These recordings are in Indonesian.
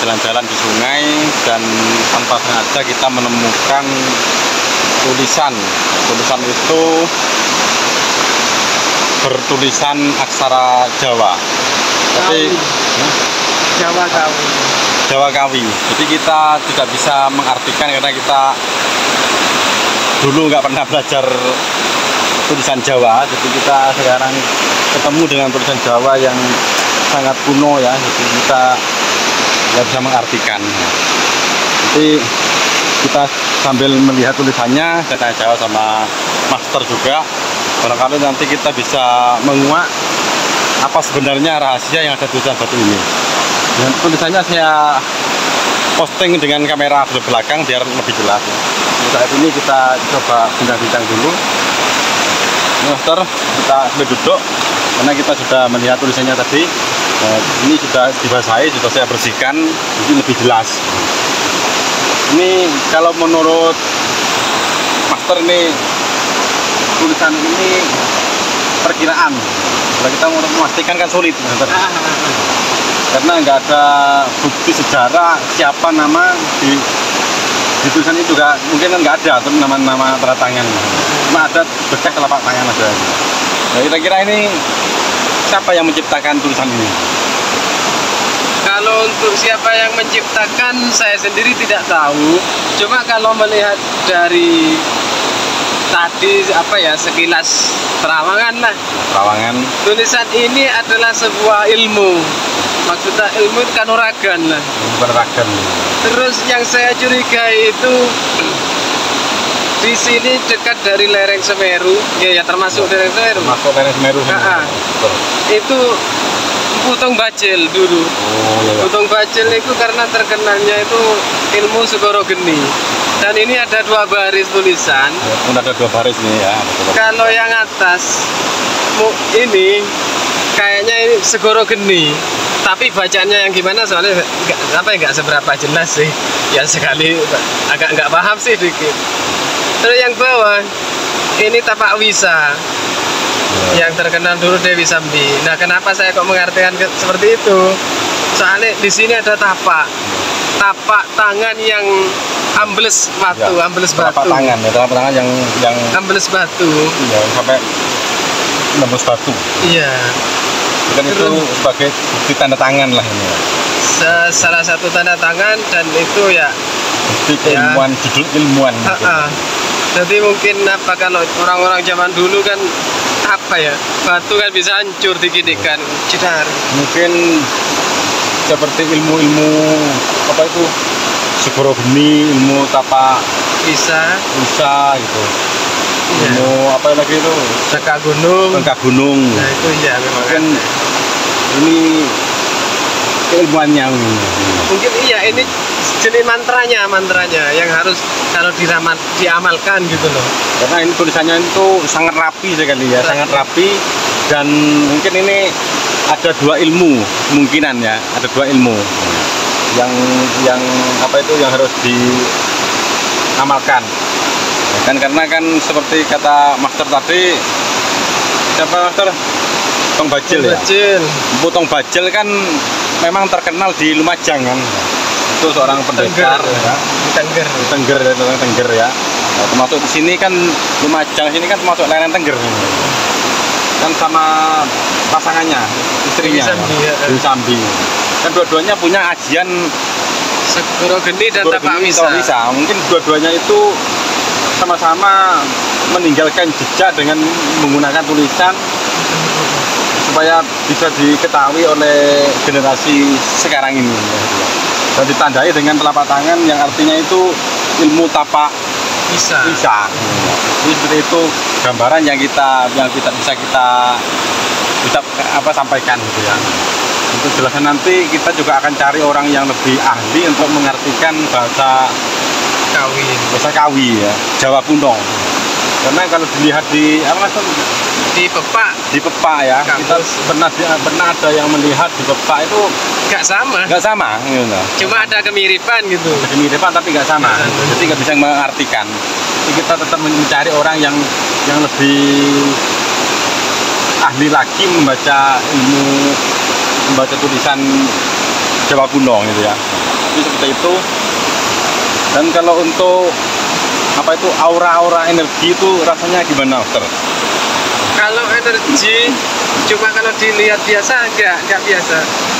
jalan-jalan di sungai dan tanpa sengaja kita menemukan tulisan. Tulisan itu bertulisan aksara Jawa. Tapi Jawa Kawi. Jawa Kawi. Jadi kita tidak bisa mengartikan karena kita dulu nggak pernah belajar tulisan Jawa. Jadi kita sekarang ketemu dengan tulisan Jawa yang sangat kuno ya. Jadi kita nggak bisa mengartikan. Jadi kita sambil melihat tulisannya, saya tanya jawab sama master juga. Barangkali nanti kita bisa menguak apa sebenarnya rahasia yang ada di tulisan batu ini. Dan tulisannya saya posting dengan kamera belakang biar lebih jelas. Saat ini kita coba bincang-bincang dulu. Master, kita sampai duduk karena kita sudah melihat tulisannya tadi. Ini sudah dibasahi, sudah saya bersihkan, jadi lebih jelas. Ini kalau menurut master ini tulisan ini perkiraan. Kalau kita mau memastikan kan sulit, karena nggak ada bukti sejarah siapa nama di tulisan itu juga mungkin kan nggak ada tuh nama-nama tanda tangan, cuma ada bekas telapak tangan aja. Nah, kira-kira ini siapa yang menciptakan tulisan ini? Kalau untuk siapa yang menciptakan saya sendiri tidak tahu. Cuma kalau melihat dari tadi sekilas terawangan lah. Terawangan. Tulisan ini adalah sebuah ilmu. Maksudnya ilmu itu kanuragan lah. Kanuragan. Terus yang saya curigai itu di sini dekat dari lereng Semeru, ya termasuk lereng Semeru. Masuk lereng Semeru. Itu Putong Bajil dulu. Putong Bajil itu karena terkenalnya itu ilmu Segoro Geni. Dan ini ada 2 baris tulisan. Ada 2 baris nih ya. Kalau yang atas ini kayaknya ini Segoro Geni. Tapi bacanya yang gimana soalnya nggak seberapa jelas sih. Ya sekali agak nggak paham sih dikit. Terus yang bawah ini Tapak Wisa. Yang terkenal dulu Dewi Sambi. Nah, kenapa saya kok mengartikan seperti itu? Soalnya di sini ada tapak tangan yang ambles batu, ya, ambles batu. Tapak tangan yang ambles batu. Iya, sampai ambles batu. Iya. Dan itu sebagai bukti tanda tangan lah ini. Salah satu tanda tangan dan itu ya. Bukti keilmuan, judul ilmuwan. Jadi mungkin kalau orang-orang zaman dulu kan batu kan bisa hancur dikinikan jedar. Mungkin seperti ilmu-ilmu itu Segoro Geni, ilmu Tapak bisa gitu. Ilmu lagi itu Tengkak Gunung. Nah itu ya memang kan ini keilmuannya mungkin iya, ini jenis mantranya yang harus kalau diamalkan gitu loh. Karena ini tulisannya itu sangat rapi sekali ya, sangat rapi. Dan mungkin ini ada 2 ilmu kemungkinan ya, ada 2 ilmu yang yang harus diamalkan. Kan karena kan seperti kata master tadi, siapa master? Putong Bajil ya. Putong Bajil kan memang terkenal di Lumajang kan. Itu seorang pendekar ya. Tengger ya. Nah, termasuk di sini kan Lumajang sini kan termasuk lereng Tengger. Kan sama pasangannya, istrinya Dewi Sambi. Kan dua-duanya punya ajian Segoro Geni dan Tapak Wisa. Mungkin dua-duanya itu sama-sama meninggalkan jejak dengan menggunakan tulisan supaya bisa diketahui oleh generasi sekarang ini. Dan ditandai dengan telapak tangan yang artinya itu ilmu Tapak Wisa. Jadi seperti itu gambaran yang bisa kita sampaikan gitu ya. Untuk jelasnya nanti kita juga akan cari orang yang lebih ahli untuk mengartikan bahasa Kawi ya, Jawa kuno. Karena kalau dilihat di Pepak ya, kita pernah ada yang melihat di Pepak itu nggak sama gitu. Cuma ada kemiripan gitu. Kemiripan tapi nggak sama. Jadi nggak bisa mengartikan. Jadi kita tetap mencari orang yang lebih ahli lagi membaca tulisan Jawa kuno gitu ya. Jadi seperti itu. Dan kalau untuk apa itu aura-aura energi itu rasanya gimana, Dokter? Kalau energi cuma kalau dilihat biasa nggak biasa,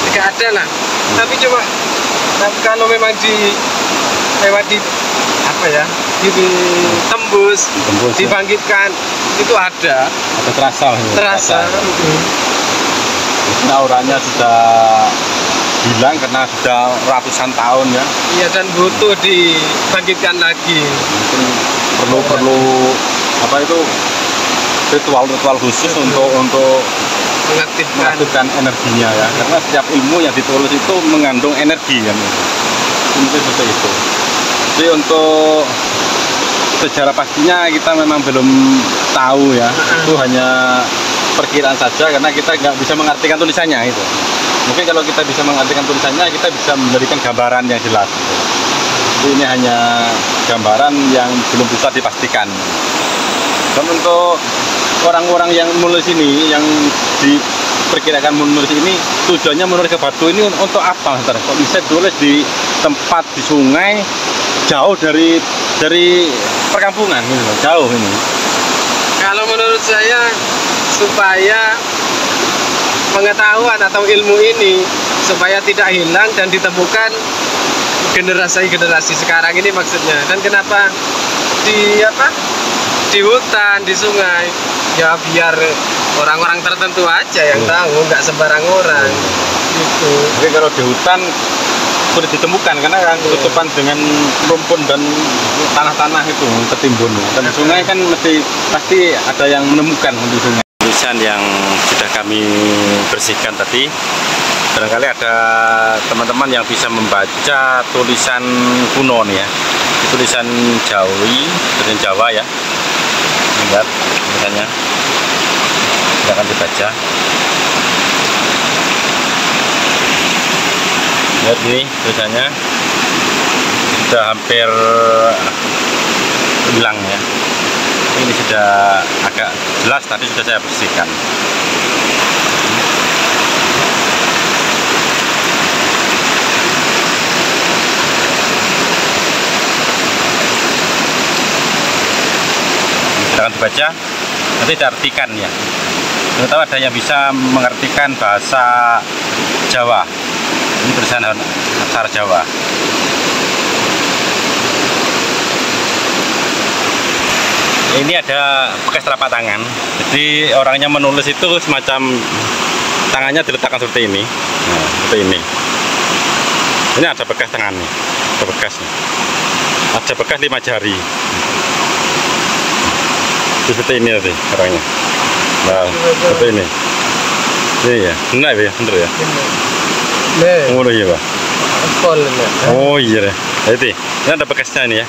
nggak ada lah. Tapi cuma kalau memang di apa ya, ditembus, Ditembus, ya. dibangkitkan, itu ada Terasa. Mungkin auranya sudah hilang karena sudah ratusan tahun ya. Iya, dan butuh dibangkitkan lagi. Mungkin perlu apa itu ritual khusus untuk mengaktifkan energinya ya, karena setiap ilmu yang ditulis itu mengandung energi kan. Mungkin seperti itu. Jadi untuk sejarah pastinya kita memang belum tahu ya. Itu hanya perkiraan saja karena kita nggak bisa mengartikan tulisannya itu. Mungkin kalau kita bisa mengartikan tulisannya, kita bisa memberikan gambaran yang jelas gitu. Jadi ini hanya gambaran yang belum bisa dipastikan. Dan untuk orang-orang yang menulis ini, yang diperkirakan menulis ini, tujuannya menulis ke batu ini untuk apa, Mas? Kok bisa tulis di tempat di sungai jauh dari perkampungan gitu, jauh ini? Kalau menurut saya supaya pengetahuan atau ilmu ini supaya tidak hilang dan ditemukan generasi sekarang ini maksudnya. Dan kenapa di hutan, di sungai, ya biar orang-orang tertentu aja yang tahu, nggak sembarang orang gitu. Tapi kalau di hutan sulit ditemukan karena kan ketutupan dengan rumput dan tanah-tanah itu tertimbun. Dan sungai kan pasti ada yang menemukan untuk sungai. Tulisan yang sudah kami bersihkan tadi, barangkali ada teman-teman yang bisa membaca tulisan kuno nih ya, tulisan Jawa ya. Lihat tulisannya, silakan dibaca. Lihat ini tulisannya sudah hampir hilang ya. Ini sudah agak jelas, tadi sudah saya bersihkan. Silakan dibaca, nanti diartikan ya. Terutama ada yang bisa mengartikan bahasa Jawa. Ini tulisan aksara Jawa. Ini ada bekas telapak tangan. Jadi orangnya menulis itu semacam tangannya diletakkan seperti ini. Nah, seperti ini. Ini ada bekas tangannya, ada bekas. Ada bekas 5 jari. Seperti ini nanti orangnya. Nah, seperti ini. Ini ya, benar ya, benar ya. Benar ya, Pak. Oh iya deh. Jadi ini ada bekasnya ini ya.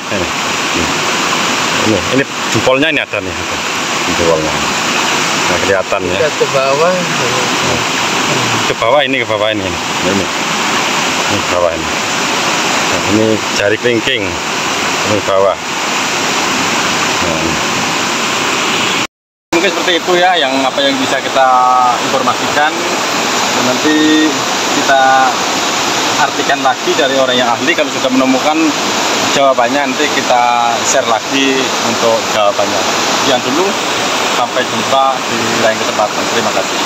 Ini jempolnya ini ada nih, jempolnya. Nah, kelihatan ya. Ke bawah. Ke bawah ini. Ini ke bawah ini. Nah, ini jari kelingking. Ini ke bawah. Nah, mungkin seperti itu ya yang bisa kita informasikan. Dan nanti kita artikan lagi dari orang yang ahli. Kalau sudah menemukan jawabannya, nanti kita share lagi untuk jawabannya. Sekian dulu, sampai jumpa di lain kesempatan. Terima kasih.